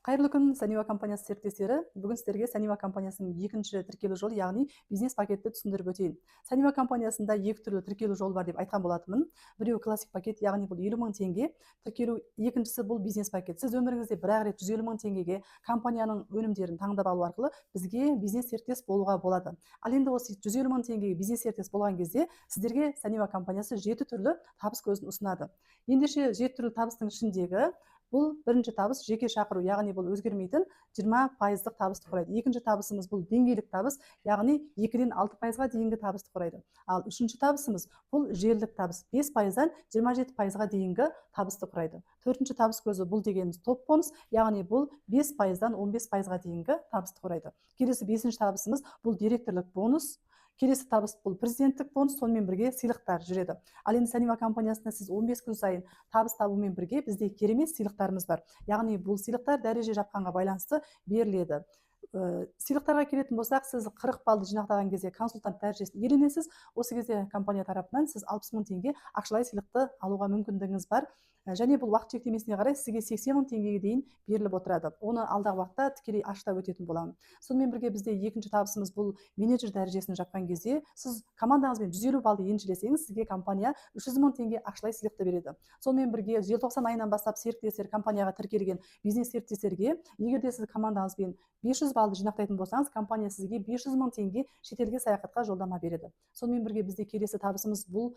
Қайырлы күн, Санива компаниясы серіктестері. Бүгін сіздерге Санива компаниясының екінші тіркелу жолы, яғни бизнес пакетті түсіндіріп өтейін. Санива компаниясында екі түрлі тіркелу жолы бар деп айтқан болатынмын. Біреуі классик пакет, яғни бұл 50 мың теңге тіркелу, екіншісі бұл бизнес пакет. Сіз өміріңізде бір-ақ рет 150 мың теңгеге компанияның өнімдерін таңдап алу арқылы бізге бизнес серіктес болуға болады. Ал енді осы 150 мың теңгеге бизнес серіктес болған кезде сіздерге Санива компаниясы 7 түрлі табыс көзін ұсынады. Ендеше 7 түрлі табыстың ішіндегі бұл бірінші табыс жеке шақыру, яғни бұл өзгермейтін 20% табысты құрайды. Екінші табысымыз бұл деңгейлік табыс, яғни 2-ден 6%-ға дейінгі табысты құрайды. Ал үшінші табысымыз бұл желілік табыс, 5%-дан 27%-ға дейінгі табысты құрайды. Төртінші табыс көзі бұл дегеніміз топ бонус, яғни бұл 5%-дан 15%-ға дейінгі табысты құрайды. Келесі бесінші табысымыз бұл директорлық бонус. Келесі табыс бұл президенттік бонус, сонымен бірге сыйлықтар жүреді. Ал енді Санива компаниясында сіз 15 күн сайын табыс табумен бірге бізде керемет сыйлықтарымыз бар. Яғни бұл сыйлықтар дәреже жапқанға байланысты беріледі. Сыйлықтарға келетін болсақ, сіз 40 баллды жинақтаған кезде консультант дәрежесін иеленесіз. Осы кезде компания тарапынан сіз 60 мың теңге ақшалай сыйлықты алуға мүмкіндігіңіз бар. Және бұл уақыт шектемесіне қарай сізге 80 мың теңгеге дейін беріліп отырады. Оны алдағы уақытта тікелей ашықтап өтетін боламын. Сонымен бірге бізде екінші табысымыз бұл менеджер дәрежесін жапқан кезде сіз командаңызбен 150 баллды еншілесеңіз, сізге компания 300 мың теңге ақшалай сыйлықты береді. Сонымен бірге желтоқсан айынан бастап серіктестер компанияға тіркелген бизнес серіктестерге, егер де сіз командаңызбен 500 баллды жинақтайтын болсаңыз, компания сізге 500 мың теңге шетелге саяхатқа жолдама береді. Сонымен бірге бізде келесі табысымыз бұл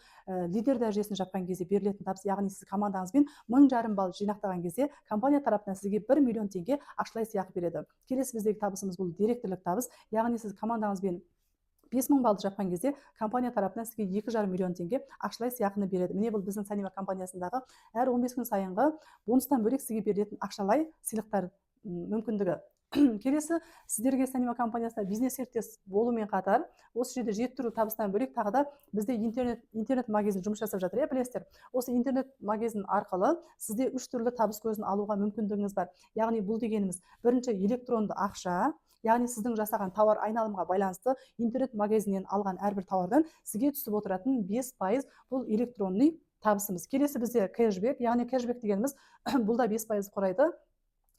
лидер дәрежесін жапқан кезде берілетін табыс, яғни сіз командаңызбен 1500 балл жинақтаған кезде компания тарапынан сізге 1 миллион теңге ақшалай сыйақы береді. Келесі біздегі табысымыз бұл директорлық табыс, яғни сіз командаңызбен 5000 баллды жапқан кезде компания тарапынан сізге 2,5 миллион теңге ақшалай сыйақыны береді. Міне бұл біздің Санива компаниясындағы әр 15 күн сайынғы бонустан бөлек сізге берілетін ақшалай сыйлықтар мүмкіндігі. Келесі сіздерге Санива компаниясында бизнес серіктес болумен қатар, осы жерде 7 түрлі табыстан бөлек тағы да бізде интернет магазин жұмыс жасап жатыр, білесіздер. Осы интернет магазин арқылы сізде 3 түрлі табыс көзін алуға мүмкіндігіңіз бар. Яғни бұл дегеніміз бірінші электронды ақша, яғни сіздің жасаған тауар айналымға байланысты интернет магазиннен алған әрбір тауардан сізге түсіп отыратын 5% бұл электронный табысымыз. Келесі бізде кэшбэк, яғни кэшбэк дегеніміз бұл да 5% құрайды.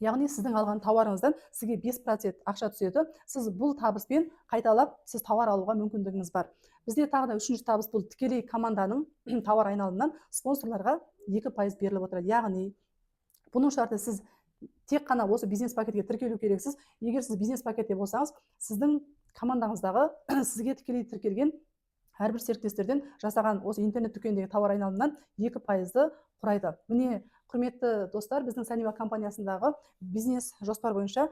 Яғни сіздің алған тауарыңыздан сізге 5% ақша түседі. Сіз бұл табыспен қайталап сіз тауар алуға мүмкіндігіңіз бар. Бізде тағы да үшінші табыс бұл тікелей команданың тауар айналымынан спонсорларға 2% беріліп отырады. Яғни бұның шарты сіз тек қана осы бизнес пакетке тіркелу керексіз. Егер сіз бизнес пакетте болсаңыз, сіздің командаңыздағы сізге тікелей тіркелген әрбір серіктестерден жасаған осы интернет дүкеніндегі тауар айналымынан 2%-ды құрайды. Міне, құрметті достар, біздің Санива компаниясындағы бизнес жоспар бойынша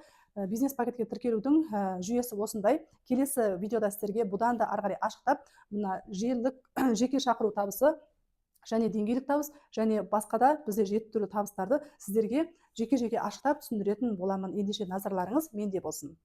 бизнес пакетке тіркелудің жүйесі осындай. Келесі видеода сіздерге бұдан да ары қарай ашықтап, мына желілік жеке шақыру табысы және деңгейлік табыс және басқа да бізде 7 түрлі табыстарды сіздерге жеке-жеке ашықтап түсіндіретін боламын. Ендеше назарларыңыз менде болсын.